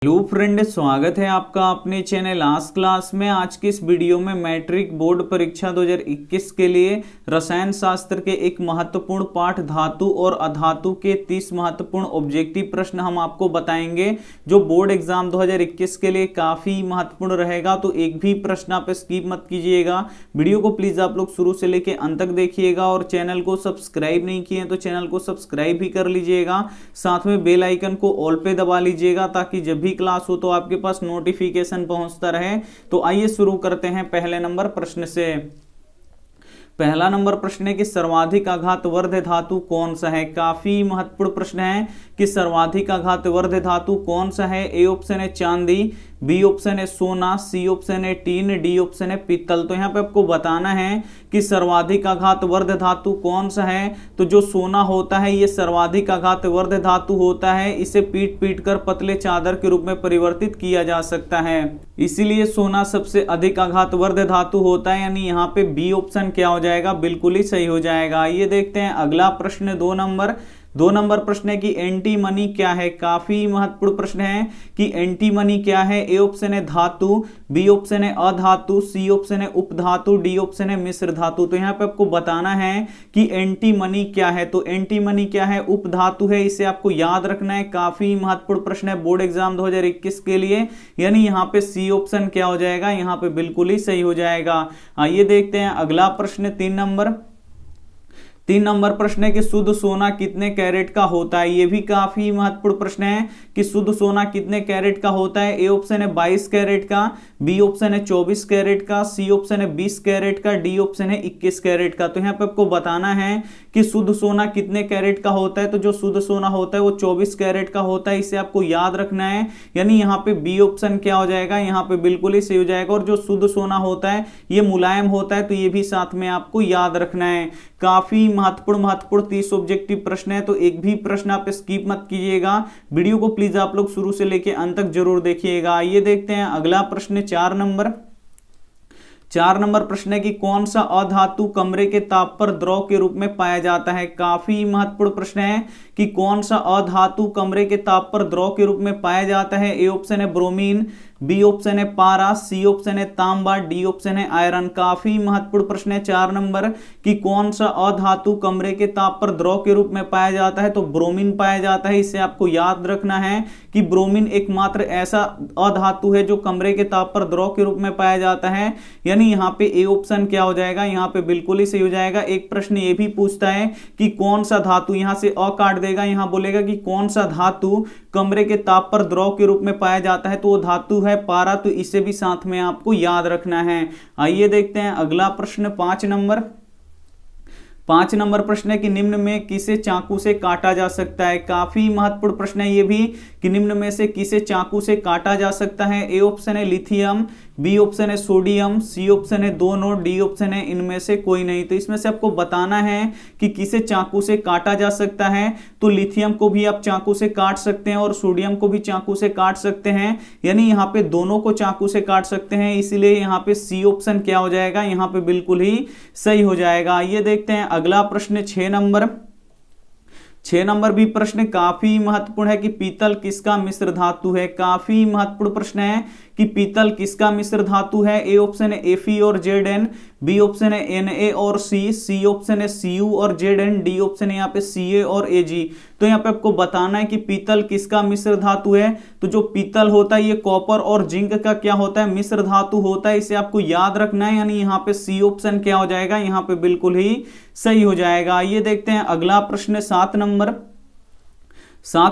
Hello friend, स्वागत है आपका अपने चैनल आज क्लास में। आज की इस वीडियो में मैट्रिक बोर्ड परीक्षा 2021 के लिए रसायन शास्त्र के एक महत्वपूर्ण पाठ धातु और अधातु के 30 महत्वपूर्ण ऑब्जेक्टिव प्रश्न हम आपको बताएंगे, जो बोर्ड एग्जाम 2021 के लिए काफी महत्वपूर्ण रहेगा। तो एक भी प्रश्न आप स्किप मत कीजिएगा। वीडियो को प्लीज आप लोग शुरू से लेकर अंत तक देखिएगा और चैनल को सब्सक्राइब नहीं किए तो चैनल को सब्सक्राइब भी कर लीजिएगा। साथ में बेल आइकन को ऑल पे दबा लीजिएगा ताकि जब भी क्लास हो तो आपके पास नोटिफिकेशन पहुंचता रहे। तो आइए शुरू करते हैं पहले नंबर प्रश्न से। पहला नंबर प्रश्न है कि सर्वाधिक आघातवर्ध धातु कौन सा है। काफी महत्वपूर्ण प्रश्न है कि सर्वाधिक आघातवर्ध धातु कौन सा है। ए ऑप्शन है चांदी, बी ऑप्शन है सोना, सी ऑप्शन है टीन, डी ऑप्शन है पीतल। तो यहाँ पे आपको बताना है कि सर्वाधिक आघातवर्ध धातु कौन सा है। तो जो सोना होता है ये सर्वाधिक आघातवर्ध धातु होता है। इसे पीट पीट कर पतले चादर के रूप में परिवर्तित किया जा सकता है, इसीलिए सोना सबसे अधिक आघातवर्ध धातु होता है। यानी यहाँ पे बी ऑप्शन क्या हो जाएगा, बिल्कुल ही सही हो जाएगा। ये देखते हैं अगला प्रश्न, दो नंबर प्रश्न है कि एंटी मनी क्या है। काफी महत्वपूर्ण प्रश्न है कि एंटी मनी क्या है। ए ऑप्शन है धातु, बी ऑप्शन है अधातु, सी ऑप्शन है उपधातु, डी ऑप्शन है मिश्र धातु। तो यहाँ पे आपको बताना है कि एंटी मनी क्या है। तो एंटी मनी क्या है, उपधातु है, इसे आपको याद रखना है। काफी महत्वपूर्ण प्रश्न है बोर्ड एग्जाम 2021 के लिए। यानी यहाँ पे सी ऑप्शन क्या हो जाएगा, यहाँ पे बिल्कुल ही सही हो जाएगा। आइए देखते हैं अगला प्रश्न, 3 नंबर प्रश्न है कि शुद्ध सोना कितने कैरेट का होता है। यह भी काफी महत्वपूर्ण प्रश्न है कि शुद्ध सोना कितने कैरेट का होता है। ए ऑप्शन है 22 कैरेट का, बी ऑप्शन है 24 कैरेट का, सी ऑप्शन है 20 कैरेट का, डी ऑप्शन है 21 कैरेट का। तो यहाँ पे आपको बताना है कि शुद्ध सोना कितने कैरेट का होता है। तो जो शुद्ध सोना होता है वो 24 कैरेट का होता है, इसे आपको याद रखना है। यानी यहाँ पे बी ऑप्शन क्या हो जाएगा, यहाँ पे बिल्कुल ही सही हो जाएगा। और जो शुद्ध सोना होता है ये मुलायम होता है, तो ये भी साथ में आपको याद रखना है। काफी महत्वपूर्ण 30 ऑब्जेक्टिव प्रश्न है, तो एक भी प्रश्न आप स्किप मत कीजिएगा। वीडियो को प्लीज आप लोग शुरू से लेकर अंत तक जरूर देखिएगा। ये देखते हैं अगला प्रश्न, 4 नंबर प्रश्न है कि कौन सा अधातु कमरे के ताप पर द्रव के रूप में पाया जाता है। काफी महत्वपूर्ण प्रश्न है कि कौन सा अधातु कमरे के ताप पर द्रव के रूप में पाया जाता है। ए ऑप्शन है ब्रोमीन, बी ऑप्शन है पारा, सी ऑप्शन है तांबा, डी ऑप्शन है आयरन। काफी महत्वपूर्ण प्रश्न है 4 नंबर कि कौन सा अधातु कमरे के ताप पर द्रव के रूप में पाया जाता है। तो ब्रोमीन पाया जाता है, इसे आपको याद रखना है कि ब्रोमीन एकमात्र ऐसा अधातु है जो कमरे के ताप पर द्रव के रूप में पाया जाता है। यानी यहाँ पे ए ऑप्शन क्या हो जाएगा, यहाँ पे बिल्कुल ही सही हो जाएगा। एक प्रश्न ये भी पूछता है कि कौन सा धातु, यहाँ से अ काट देगा, यहाँ बोलेगा कि कौन सा धातु कमरे के ताप पर द्रव के रूप में पाया जाता है। तो वो धातु है पारा, तो इसे भी साथ में आपको याद रखना है। आइए देखते हैं अगला प्रश्न, 5 नंबर प्रश्न है कि निम्न में किसे चाकू से काटा जा सकता है। काफी महत्वपूर्ण प्रश्न है ये भी कि निम्न में से किसे चाकू से काटा जा सकता है। ए ऑप्शन है लिथियम, बी ऑप्शन है सोडियम, सी ऑप्शन है दोनों, डी ऑप्शन है इनमें से कोई नहीं। तो इसमें से आपको बताना है कि किसे चाकू से काटा जा सकता है। तो लिथियम को भी आप चाकू से काट सकते हैं और सोडियम को भी चाकू से काट सकते हैं। यानी यहाँ पे दोनों को चाकू से काट सकते हैं, इसीलिए यहाँ पे सी ऑप्शन क्या हो जाएगा, यहाँ पे बिल्कुल ही सही हो जाएगा। ये देखते हैं अगला प्रश्न, 6 नंबर भी प्रश्न काफी महत्वपूर्ण है कि पीतल किसका मिश्र धातु है। काफी महत्वपूर्ण प्रश्न है कि पीतल किसका मिश्र धातु है। ए ऑप्शन है Fe और Zn, बी ऑप्शन है Na और C, सी ऑप्शन है Cu और Zn, डी ऑप्शन है यहाँ पे Ca और Ag। तो यहाँ पे आपको बताना है कि पीतल किसका मिश्र धातु है। तो जो पीतल होता है ये कॉपर और जिंक का क्या होता है, मिश्र धातु होता है, इसे आपको याद रखना है। यानी यहाँ पे सी ऑप्शन क्या हो जाएगा, यहाँ पे बिल्कुल ही सही हो जाएगा। ये देखते हैं अगला प्रश्न, 7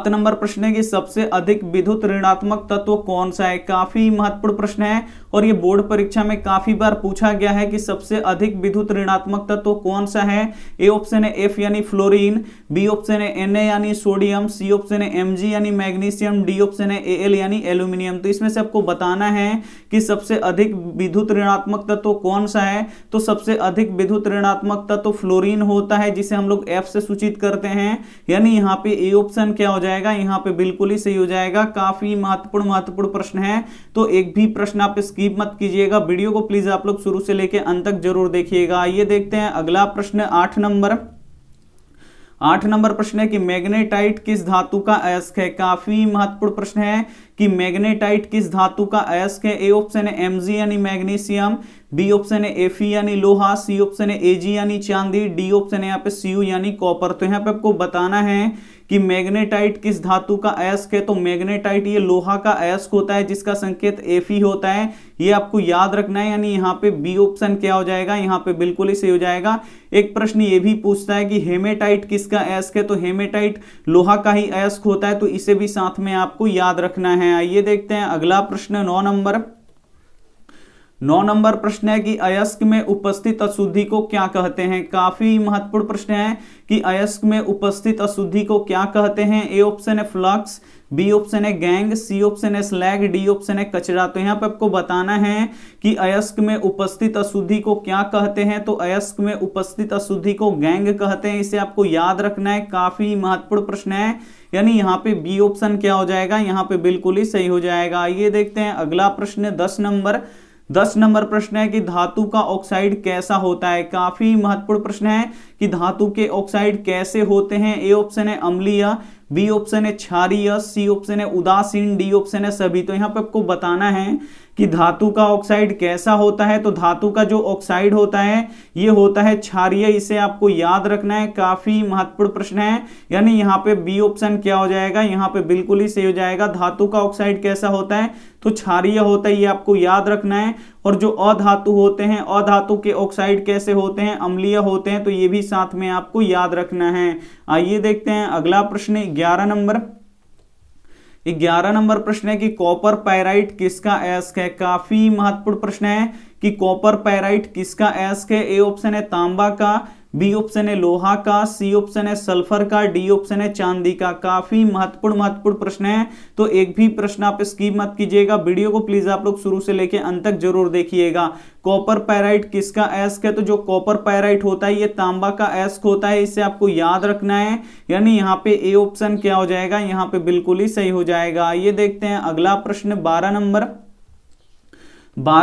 नंबर प्रश्न है कि सबसे अधिक विद्युत ऋणात्मक तत्व कौन सा है। काफी महत्वपूर्ण प्रश्न है और ये बोर्ड परीक्षा में काफी बार पूछा गया है कि सबसे अधिक विद्युत ऋणात्मक तत्व कौन सा है। ए ऑप्शन है एफ यानी फ्लोरीन, बी ऑप्शन है Na यानी सोडियम, सी ऑप्शन है Mg यानी मैग्नीशियम, डी ऑप्शन है Al यानी एल्यूमिनियम। तो इसमें से आपको बताना है कि सबसे अधिक विद्युत ऋणात्मक तत्व कौन सा है। तो सबसे अधिक विद्युत ऋणात्मक तत्व फ्लोरीन होता है, जिसे हम लोग F से सूचित करते हैं। यानी यहाँ पे ए ऑप्शन क्या हो जाएगा, यहाँ पे बिल्कुल ही सही हो जाएगा। काफी महत्वपूर्ण प्रश्न है, तो एक भी प्रश्न आप स्किप मत कीजिएगा। वीडियो को प्लीज आप लोग शुरू से लेकर अंत तक जरूर देखिएगा। ये देखते हैं अगला प्रश्न, 8 8 नंबर प्रश्न है कि मैग्नेटाइट किस धातु का अयस्क है। काफी महत्वपूर्ण प्रश्न है कि मैग्नेटाइट किस धातु का अयस्क है। ए ऑप्शन है Mg यानी मैग्नीशियम, बी ऑप्शन है Fe यानी लोहा, सी ऑप्शन है Ag यानी चांदी, डी ऑप्शन है यहाँ पे Cu यानी कॉपर। तो यहाँ पे आपको बताना है कि मैग्नेटाइट किस धातु का अयस्क है। तो मैग्नेटाइट ये लोहा का अयस्क होता है जिसका संकेत Fe होता है, ये आपको याद रखना है। यानी यहाँ पे बी ऑप्शन क्या हो जाएगा, यहाँ पे बिल्कुल ही सही हो जाएगा। एक प्रश्न ये भी पूछता है कि हेमेटाइट किसका अयस्क है। तो हेमेटाइट लोहा का ही अयस्क होता है, तो इसे भी साथ में आपको याद रखना है। आइए देखते हैं अगला प्रश्न 9 नंबर प्रश्न है कि अयस्क में उपस्थित अशुद्धि को क्या कहते हैं। काफी महत्वपूर्ण प्रश्न है कि अयस्क में उपस्थित अशुद्धि को क्या कहते हैं। ए ऑप्शन है फ्लक्स, बी ऑप्शन है गैंग, सी ऑप्शन है स्लैग, डी ऑप्शन है कचरा। तो यहाँ पे आपको बताना है कि अयस्क में उपस्थित अशुद्धि को क्या कहते हैं। तो अयस्क में उपस्थित अशुद्धि को गैंग कहते हैं, इसे आपको याद रखना है। काफी महत्वपूर्ण प्रश्न है, यानी यहाँ पे बी ऑप्शन क्या हो जाएगा, यहाँ पे बिल्कुल ही सही हो जाएगा। आइए देखते हैं अगला प्रश्न 10 नंबर प्रश्न है कि धातु का ऑक्साइड कैसा होता है। काफी महत्वपूर्ण प्रश्न है कि धातु के ऑक्साइड कैसे होते हैं। ए ऑप्शन है अम्लीय, बी ऑप्शन है क्षारीय, सी ऑप्शन है उदासीन, डी ऑप्शन है सभी। तो यहाँ पे आपको बताना है कि धातु का ऑक्साइड कैसा होता है। तो धातु का जो ऑक्साइड होता है ये होता है क्षारीय, इसे आपको याद रखना है। काफी महत्वपूर्ण प्रश्न है, यानी यहाँ पे बी ऑप्शन क्या हो जाएगा, यहाँ पे बिल्कुल ही सही हो जाएगा। धातु का ऑक्साइड कैसा होता है, तो क्षारीय होता है, ये आपको याद रखना है। और जो अधातु होते हैं, अधातु के ऑक्साइड कैसे होते हैं, अम्लीय होते हैं, तो ये भी साथ में आपको याद रखना है। आइए देखते हैं अगला प्रश्न 11 नंबर प्रश्न है कि कॉपर पाइराइट किसका अयस्क है। काफी महत्वपूर्ण प्रश्न है कि कॉपर पाइराइट किसका अयस्क है। ए ऑप्शन है तांबा का, बी ऑप्शन है लोहा का, सी ऑप्शन है सल्फर का, डी ऑप्शन है चांदी का। काफी महत्वपूर्ण प्रश्न है, तो एक भी प्रश्न आप स्किप मत कीजिएगा। वीडियो को प्लीज आप लोग शुरू से लेकर अंत तक जरूर देखिएगा। कॉपर पाइराइट किसका अयस्क है। तो जो कॉपर पाइराइट होता है ये तांबा का अयस्क होता है, इसे आपको याद रखना है। यानी यहाँ पे ए ऑप्शन क्या हो जाएगा, यहाँ पे बिल्कुल ही सही हो जाएगा। ये देखते हैं अगला प्रश्न 12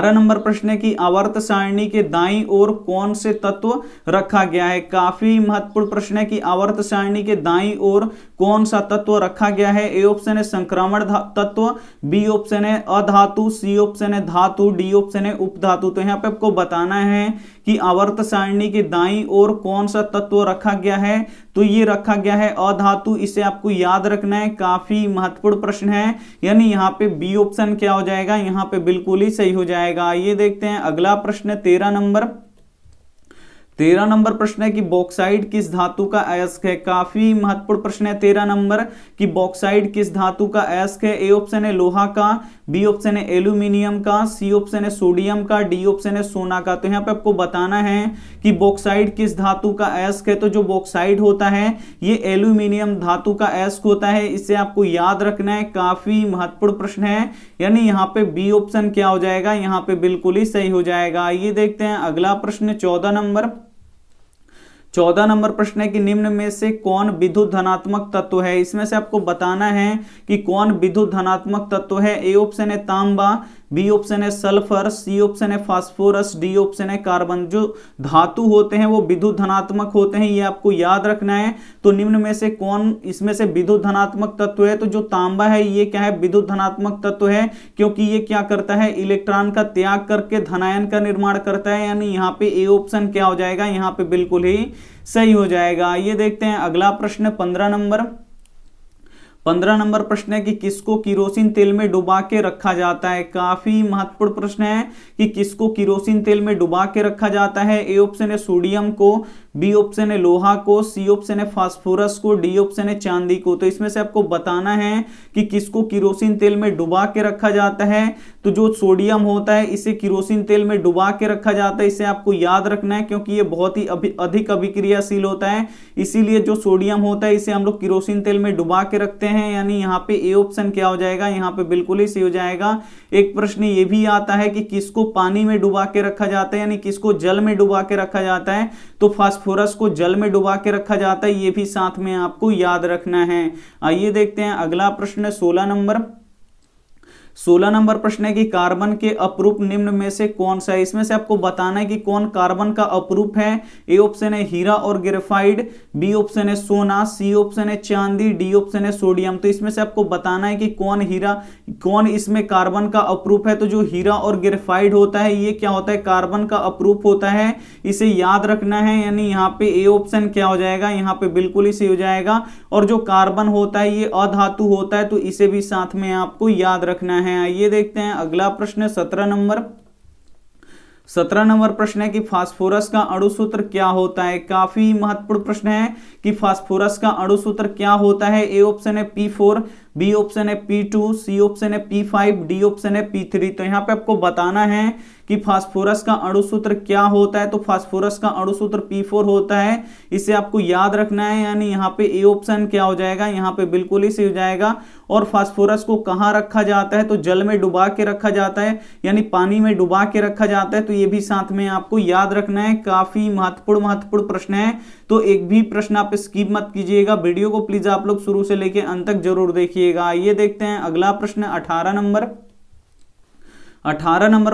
नंबर प्रश्न है कि आवर्त सारणी के दाईं ओर कौन से तत्व रखा गया है। काफी महत्वपूर्ण प्रश्न है कि आवर्त सारणी के दाईं ओर कौन सा तत्व रखा गया है। ए ऑप्शन है संक्रमण तत्व, बी ऑप्शन है अधातु, सी ऑप्शन है धातु, डी ऑप्शन है उपधातु। तो यहाँ पे आपको बताना है कि आवर्त सारणी के दाईं ओर कौन सा तत्व रखा गया है। तो ये रखा गया है अधातु, इसे आपको याद रखना है। काफी महत्वपूर्ण प्रश्न है, यानी यहाँ पे बी ऑप्शन क्या हो जाएगा, यहाँ पे बिल्कुल ही सही हो जाएगा। ये देखते हैं अगला प्रश्न 13 नंबर प्रश्न है कि बॉक्साइड किस धातु का अयस्क है। काफी महत्वपूर्ण प्रश्न है 13 नंबर कि बॉक्साइड किस धातु का अयस्क है। ए ऑप्शन है लोहा का, बी ऑप्शन है एल्यूमिनियम का, सी ऑप्शन है सोडियम का, डी ऑप्शन है सोना का। तो यहाँ पे आपको बताना है कि बॉक्साइड किस धातु का अयस्क है। तो जो बॉक्साइड होता है ये एल्यूमिनियम धातु का अयस्क होता है, इसे आपको याद रखना है। काफी महत्वपूर्ण प्रश्न है, यानी यहाँ पे बी ऑप्शन क्या हो जाएगा, यहाँ पे बिल्कुल ही सही हो जाएगा। ये देखते हैं अगला प्रश्न 14 नंबर प्रश्न है कि निम्न में से कौन विद्युत धनात्मक तत्व है। इसमें से आपको बताना है कि कौन विद्युत धनात्मक तत्व है। ए ऑप्शन है तांबा, बी ऑप्शन है सल्फर, सी ऑप्शन है फास्फोरस, डी ऑप्शन है कार्बन। जो धातु होते हैं वो विद्युत धनात्मक होते हैं, ये आपको याद रखना है। तो निम्न में से कौन इसमें से विद्युत धनात्मक तत्व है। तो जो तांबा है ये क्या है, विद्युत धनात्मक तत्व है, क्योंकि ये क्या करता है, इलेक्ट्रॉन का त्याग करके धनायन का निर्माण करता है। यानी यहाँ पे ए ऑप्शन क्या हो जाएगा, यहाँ पे बिल्कुल ही सही हो जाएगा। ये देखते हैं अगला प्रश्न 15 नंबर प्रश्न है कि किसको किरोसिन तेल में डुबा के रखा जाता है। काफी महत्वपूर्ण प्रश्न है कि किसको किरोसिन तेल में डुबा के रखा जाता है। ए ऑप्शन है सोडियम को, बी ऑप्शन है लोहा को, सी ऑप्शन है फास्फोरस को, डी ऑप्शन है चांदी को। तो इसमें से आपको बताना है कि किसको किरोसिन तेल में डुबा के रखा जाता है। तो जो सोडियम होता है इसे किरोसिन तेल में डुबा के रखा जाता है, इसे आपको याद रखना है, क्योंकि ये बहुत ही अधिक अभिक्रियाशील होता है। इसीलिए जो सोडियम होता है इसे हम लोग किरोसिन तेल में डुबा के रखते हैं। यानी यहाँ पे ए ऑप्शन क्या हो जाएगा, यहाँ पे बिल्कुल ही सही हो जाएगा। एक प्रश्न ये भी आता है कि किसको पानी में डुबा के रखा जाता है, यानी किसको जल में डुबा के रखा जाता है। तो फास्फोरस को जल में डुबा के रखा जाता है, ये भी साथ में आपको याद रखना है। आइए देखते हैं अगला प्रश्न 16 16 नंबर प्रश्न है कि कार्बन के अपरूप निम्न में से कौन सा है। इसमें से आपको बताना है कि कौन कार्बन का अपरूप है। ए ऑप्शन है हीरा और ग्रेफाइट, बी ऑप्शन है सोना, सी ऑप्शन है चांदी, डी ऑप्शन है सोडियम। तो इसमें से आपको बताना है कि कौन इसमें कार्बन का अपरूप है। तो जो हीरा और ग्रेफाइट होता है ये क्या होता है, कार्बन का अपरूप होता है, इसे याद रखना है। यानी यहाँ पे ए ऑप्शन क्या हो जाएगा, यहाँ पे बिल्कुल ही सही हो जाएगा। और जो कार्बन होता है ये अधातु होता है, तो इसे भी साथ में आपको याद रखना है। आइए देखते हैं अगला प्रश्न 17 नंबर प्रश्न है कि फास्फोरस का अणु सूत्र क्या होता है। काफी महत्वपूर्ण प्रश्न है कि फास्फोरस का अणु सूत्र क्या होता है। ए ऑप्शन है P4, बी ऑप्शन है P2, सी ऑप्शन है P5, डी ऑप्शन है P3। तो यहाँ पे आपको बताना है कि फास्फोरस का अणु सूत्र क्या होता है। तो फास्फोरस का अणु सूत्र P4 होता है, इसे आपको याद रखना है। यानी यहाँ पे ए ऑप्शन क्या हो जाएगा, यहाँ पे बिल्कुल ही सही हो जाएगा। और फास्फोरस को कहाँ रखा जाता है, तो जल में डुबा के रखा जाता है, यानी पानी में डुबा के रखा जाता है। तो ये भी साथ में आपको याद रखना है। काफी महत्वपूर्ण प्रश्न है, तो एक भी प्रश्न आप स्किप मत कीजिएगा। वीडियो को प्लीज आप लोग शुरू से लेकर अंत तक जरूर देखिएगा। ये देखते हैं अगला प्रश्न 18 नंबर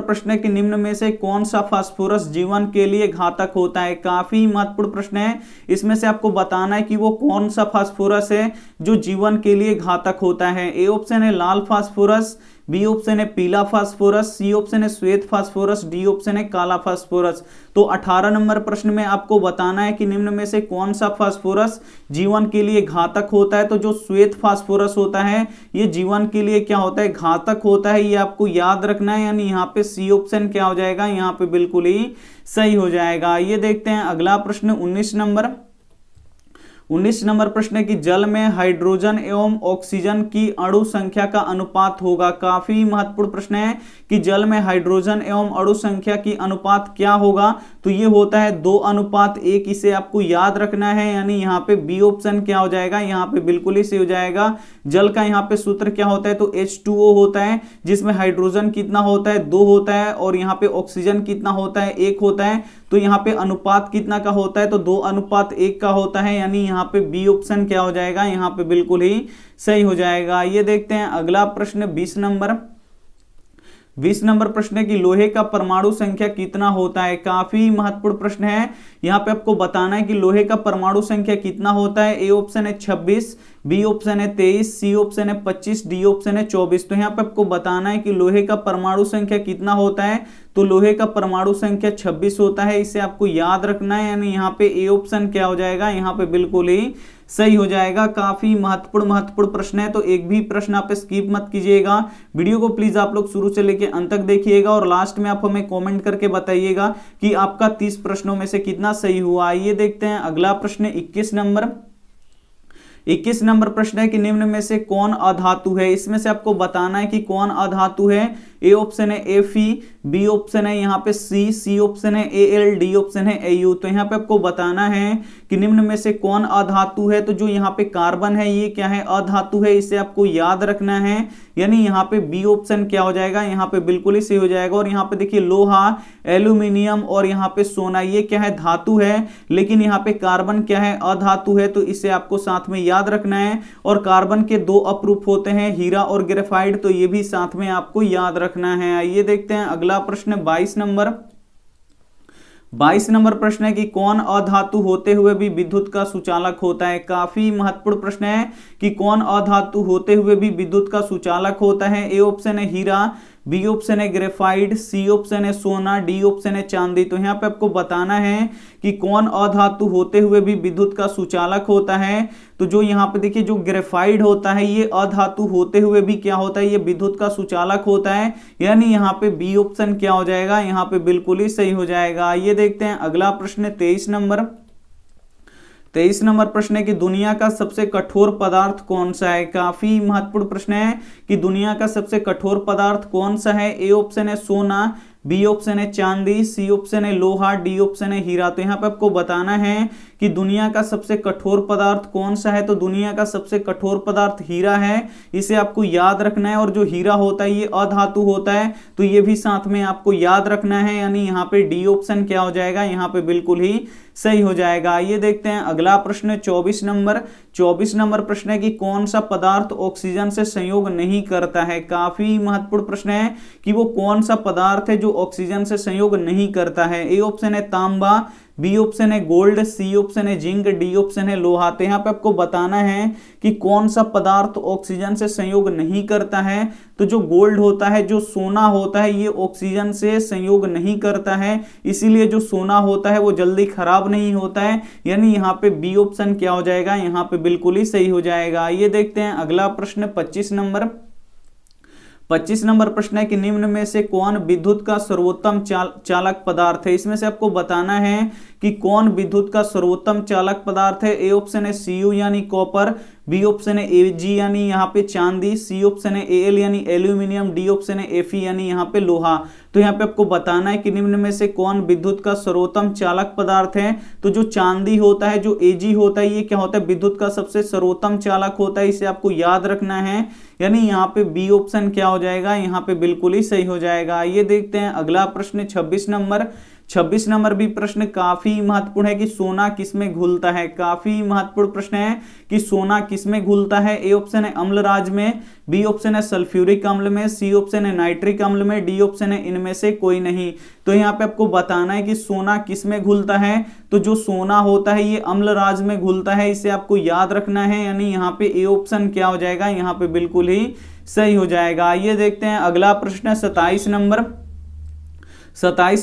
प्रश्न है कि निम्न में से कौन सा फास्फोरस जीवन के लिए घातक होता है। काफी महत्वपूर्ण प्रश्न है। इसमें से आपको बताना है कि वो कौन सा फास्फोरस है जो जीवन के लिए घातक होता है। ए ऑप्शन है लाल फास्फोरस, बी ऑप्शन है पीला फास्फोरस, सी ऑप्शन है श्वेत फास्फोरस, डी ऑप्शन है काला फास्फोरस। तो 18 नंबर प्रश्न में आपको बताना है कि निम्न में से कौन सा फास्फोरस जीवन के लिए घातक होता है। तो जो श्वेत फास्फोरस होता है ये जीवन के लिए क्या होता है, घातक होता है, ये आपको याद रखना है। यानी यहाँ पे सी ऑप्शन क्या हो जाएगा, यहाँ पे बिल्कुल ही सही हो जाएगा। ये देखते हैं अगला प्रश्न 19 नंबर प्रश्न है कि जल में हाइड्रोजन एवं ऑक्सीजन की अणु संख्या का अनुपात होगा। काफी महत्वपूर्ण प्रश्न है कि जल में हाइड्रोजन एवं अणु संख्या की अनुपात क्या होगा। तो ये होता है 2:1, इसे आपको याद रखना है। यानी यहाँ पे बी ऑप्शन क्या हो जाएगा, यहाँ पे बिल्कुल ही सही हो जाएगा। जल का यहाँ पे सूत्र क्या होता है, तो H2O होता है, जिसमें हाइड्रोजन कितना होता है, 2 होता है, और यहाँ पे ऑक्सीजन कितना होता है, 1 होता है। तो यहाँ पे अनुपात कितना का होता है, तो 2:1 का होता है। यानी यहाँ पे बी ऑप्शन क्या हो जाएगा, यहाँ पे बिल्कुल ही सही हो जाएगा। ये देखते हैं अगला प्रश्न 20 नंबर प्रश्न है कि लोहे का परमाणु संख्या कितना होता है। काफी महत्वपूर्ण प्रश्न है। यहाँ पे आपको बताना है कि लोहे का परमाणु संख्या कितना होता है। ए ऑप्शन है 26, बी ऑप्शन है 23, सी ऑप्शन है 25, डी ऑप्शन है 24। तो यहाँ पे आपको बताना है कि लोहे का परमाणु संख्या कितना होता है। तो लोहे का परमाणु संख्या 26 होता है, इसे आपको याद रखना है। यानी यहाँ पे ए ऑप्शन क्या हो जाएगा, यहाँ पे बिल्कुल ही सही हो जाएगा। काफी महत्वपूर्ण प्रश्न है, तो एक भी प्रश्न आप स्किप मत कीजिएगा। वीडियो को प्लीज आप लोग शुरू से लेकर अंत तक देखिएगा और लास्ट में आप हमें कमेंट करके बताइएगा कि आपका 30 प्रश्नों में से कितना सही हुआ। आइए देखते हैं अगला प्रश्न 21 नंबर प्रश्न है कि निम्न में से कौन अधातु है। इसमें से आपको बताना है कि कौन अधातु है। ए ऑप्शन है Fe, बी ऑप्शन है यहाँ पे सी ऑप्शन है Al, डी ऑप्शन है Au। तो यहाँ पे आपको बताना है कि निम्न में से कौन अधातु है। तो जो यहाँ पे कार्बन है ये क्या है, अधातु है, इसे आपको याद रखना है। यानी यहाँ पे बी ऑप्शन क्या हो जाएगा, यहाँ पे बिल्कुल ही सही हो जाएगा। और यहाँ पे देखिए लोहा, एल्यूमिनियम और यहाँ पे सोना, ये क्या है, धातु है, लेकिन यहाँ पे कार्बन क्या है, अधातु है। तो इसे आपको साथ में याद रखना है। और कार्बन के 2 अपरूप होते हैं, हीरा और ग्रेफाइट, तो ये भी साथ में आपको याद रखना है। आइए देखते हैं अगला प्रश्न 22 नंबर प्रश्न है कि कौन अधातु होते हुए भी विद्युत का सुचालक होता है। काफी महत्वपूर्ण प्रश्न है कि कौन अधातु होते हुए भी विद्युत का सुचालक होता है। ए ऑप्शन है हीरा, बी ऑप्शन है ग्रेफाइट, सी ऑप्शन है सोना, डी ऑप्शन है चांदी। तो यहाँ पे आपको बताना है कि कौन अधातु होते हुए भी विद्युत का सुचालक होता है। तो जो यहाँ पे देखिए जो ग्रेफाइट होता है ये अधातु होते हुए भी क्या होता है, ये विद्युत का सुचालक होता है। यानी यहाँ पे बी ऑप्शन क्या हो जाएगा, यहाँ पे बिल्कुल ही सही हो जाएगा। ये देखते हैं अगला प्रश्न 23 नंबर प्रश्न है कि दुनिया का सबसे कठोर पदार्थ कौन सा है। काफी महत्वपूर्ण प्रश्न है कि दुनिया का सबसे कठोर पदार्थ कौन सा है। ए ऑप्शन है सोना, बी ऑप्शन है चांदी, सी ऑप्शन है लोहा, डी ऑप्शन है हीरा। तो यहाँ पे आपको बताना है कि दुनिया का सबसे कठोर पदार्थ कौन सा है, तो दुनिया का सबसे कठोर पदार्थ हीरा है, इसे आपको याद रखना है। और जो हीरा होता है ये अधातु होता है, तो ये भी साथ में आपको याद रखना है, यानी यहाँ पे डी ऑप्शन क्या हो जाएगा, यहाँ पे बिल्कुल ही सही हो जाएगा। आइए देखते हैं अगला प्रश्न 24 नंबर प्रश्न है कि कौन सा पदार्थ ऑक्सीजन से संयोग नहीं करता है। काफी महत्वपूर्ण प्रश्न है कि वो कौन सा पदार्थ है जो ऑक्सीजन से संयोग नहीं करता है। ए ऑप्शन है तांबा, बी ऑप्शन है गोल्ड, सी ऑप्शन है जिंक, डी ऑप्शन है लोहा। तो यहाँ पे आपको बताना है कि कौन सा पदार्थ ऑक्सीजन से संयोग नहीं करता है। तो जो गोल्ड होता है, जो सोना होता है, ये ऑक्सीजन से संयोग नहीं करता है, इसीलिए जो सोना होता है वो जल्दी खराब नहीं होता है, यानी यहाँ पे बी ऑप्शन क्या हो जाएगा, यहाँ पे बिल्कुल ही सही हो जाएगा। ये देखते हैं अगला प्रश्न 25 नंबर प्रश्न है कि निम्न में से कौन विद्युत का सर्वोत्तम चालक पदार्थ है। इसमें से आपको बताना है कि कौन विद्युत का सर्वोत्तम चालक पदार्थ है। ए ऑप्शन है Cu यानी कॉपर, बी ऑप्शन है Ag यानी यहाँ पे चांदी, सी ऑप्शन है Al यानी एल्यूमिनियम, डी ऑप्शन है Fe यानी यहाँ पे लोहा। तो यहाँ पे आपको बताना है कि निम्न में से कौन विद्युत का सर्वोत्तम चालक पदार्थ है। तो जो चांदी होता है, जो Ag होता है, ये क्या होता है, विद्युत का सबसे सर्वोत्तम चालक होता है, इसे आपको याद रखना है, यानी यहाँ पे बी ऑप्शन क्या हो जाएगा, यहाँ पे बिल्कुल ही सही हो जाएगा। ये देखते हैं अगला प्रश्न 26 नंबर भी प्रश्न काफी महत्वपूर्ण है कि सोना किसमें घुलता है। काफी महत्वपूर्ण प्रश्न है कि सोना किसमें घुलता है। ए ऑप्शन है अम्लराज में, बी ऑप्शन है सल्फ्यूरिक अम्ल में, सी ऑप्शन है नाइट्रिक अम्ल में, डी ऑप्शन है इनमें से कोई नहीं। तो यहाँ पे आपको बताना है कि सोना किसमें घुलता है। तो जो सोना होता है ये अम्लराज में घुलता है, इसे आपको याद रखना है, यानी यहाँ पे ए ऑप्शन क्या हो जाएगा, यहाँ पे बिल्कुल ही सही हो जाएगा। ये देखते हैं अगला प्रश्न 27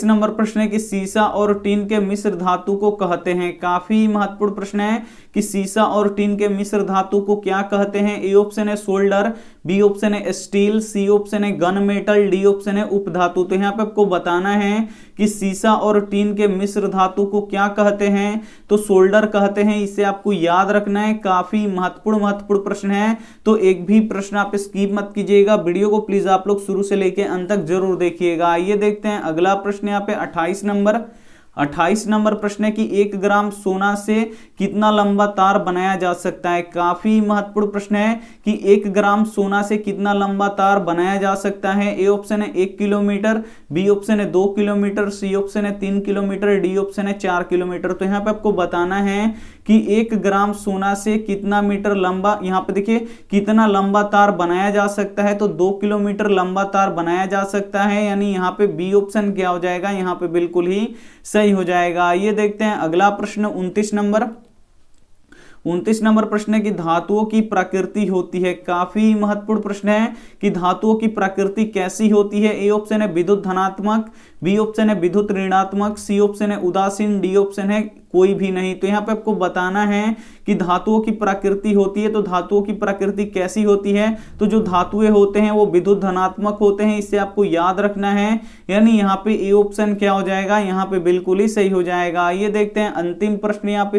नंबर प्रश्न है कि सीसा और टीन के मिश्र धातु को कहते हैं। काफी महत्वपूर्ण प्रश्न है कि सीसा और टीन के मिश्र धातु को क्या कहते हैं। ए ऑप्शन है सोल्डर, बी ऑप्शन है स्टील, सी ऑप्शन है गन मेटल, डी ऑप्शन है उपधातु। तो यहाँ पे आपको बताना है कि सीसा और टीन के मिश्र धातु को क्या कहते हैं, तो सोल्डर कहते हैं, इसे आपको याद रखना है। काफी महत्वपूर्ण प्रश्न है, तो एक भी प्रश्न आप स्किप मत कीजिएगा, वीडियो को प्लीज आप लोग शुरू से लेकर अंत तक जरूर देखिएगा। ये देखते हैं अगला प्रश्न यहाँ पे 28 नंबर प्रश्न है कि 1 ग्राम सोना से कितना लंबा तार बनाया जा सकता है। काफी महत्वपूर्ण प्रश्न है कि 1 ग्राम सोना से कितना लंबा तार बनाया जा सकता है। ए ऑप्शन है 1 किलोमीटर, बी ऑप्शन है 2 किलोमीटर, सी ऑप्शन है 3 किलोमीटर, डी ऑप्शन है 4 किलोमीटर। तो यहाँ पे आपको बताना है कि 1 ग्राम सोना से कितना मीटर लंबा, यहाँ पे देखिए कितना लंबा तार बनाया जा सकता है, तो 2 किलोमीटर लंबा तार बनाया जा सकता है, यानी यहाँ पे बी ऑप्शन क्या हो जाएगा, यहाँ पे बिल्कुल ही सही हो जाएगा। ये देखते हैं अगला प्रश्न 29 नंबर प्रश्न है कि धातुओं की प्रकृति होती है। काफी महत्वपूर्ण प्रश्न है कि धातुओं की प्रकृति कैसी होती है। ए ऑप्शन है विद्युत धनात्मक, बी ऑप्शन है विद्युत ऋणात्मक, सी ऑप्शन है उदासीन, डी ऑप्शन है कोई भी नहीं। तो यहाँ पे आपको बताना है कि धातुओं की प्रकृति होती है, तो धातुओं की प्रकृति कैसी होती है, तो जो धातुएं होते हैं वो विद्युत धनात्मक होते हैं, इससे आपको याद रखना है, यानी यहाँ पे ए ऑप्शन क्या हो जाएगा, यहाँ पे बिल्कुल ही सही हो जाएगा। ये देखते हैं अंतिम प्रश्न यहाँ पे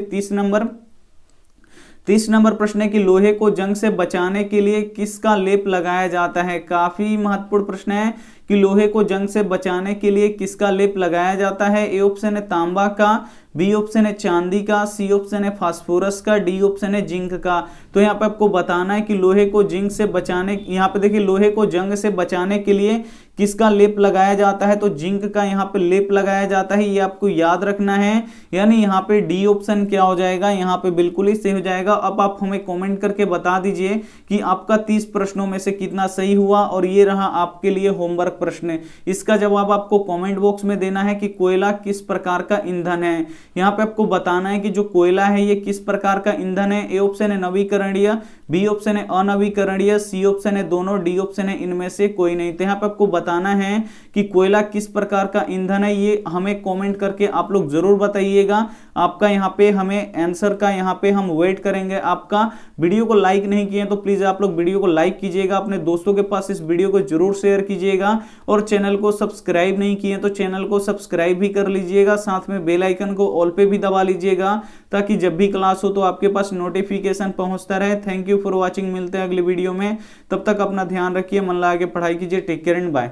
30 नंबर प्रश्न है कि लोहे को जंग से बचाने के लिए किसका लेप लगाया जाता है। काफी महत्वपूर्ण प्रश्न है कि लोहे को जंग से बचाने के लिए किसका लेप लगाया जाता है। ए ऑप्शन है तांबा का, बी ऑप्शन है चांदी का, सी ऑप्शन है फास्फोरस का, डी ऑप्शन है जिंक का। तो यहाँ पे आपको बताना है कि लोहे को जिंक से बचाने, यहाँ पे देखिए लोहे को जंग से बचाने के लिए किसका लेप लगाया जाता है, तो जिंक का यहाँ पे लेप लगाया जाता है, ये आपको याद रखना है, यानी यहाँ पे डी ऑप्शन क्या हो जाएगा, यहाँ पे बिल्कुल ही सही हो जाएगा। अब आप हमें कमेंट करके बता दीजिए कि आपका 30 प्रश्नों में से कितना सही हुआ, और ये रहा आपके लिए होमवर्क प्रश्न। इसका जवाब आपको कमेंट बॉक्स में देना है कि कोयला किस प्रकार का ईंधन है। यहाँ पे आपको बताना है कि जो कोयला है ये किस प्रकार का ईंधन है। ए ऑप्शन है नवीकरणीय, बी ऑप्शन है अनवीकरणीय, सी ऑप्शन है दोनों, डी ऑप्शन है इनमें से कोई नहीं। तो यहाँ पे आपको बताना है कि कोयला किस प्रकार का ईंधन है, ये हमें कमेंट करके आप लोग जरूर बताइएगा। आपका यहाँ पे हमें आंसर का यहाँ पे हम वेट करेंगे आपका। वीडियो को लाइक नहीं किए तो प्लीज आप लोग वीडियो को लाइक कीजिएगा, अपने दोस्तों के पास इस वीडियो को जरूर शेयर कीजिएगा, और चैनल को सब्सक्राइब नहीं किए तो चैनल को सब्सक्राइब भी कर लीजिएगा, साथ में बेल आइकन को ऑल पे भी दबा लीजिएगा, ताकि जब भी क्लास हो तो आपके पास नोटिफिकेशन पहुंचता रहे। थैंक यू फॉर वॉचिंग, मिलते हैं अगली वीडियो में, तब तक अपना ध्यान रखिए, मन लगा के पढ़ाई कीजिए। Take care and bye.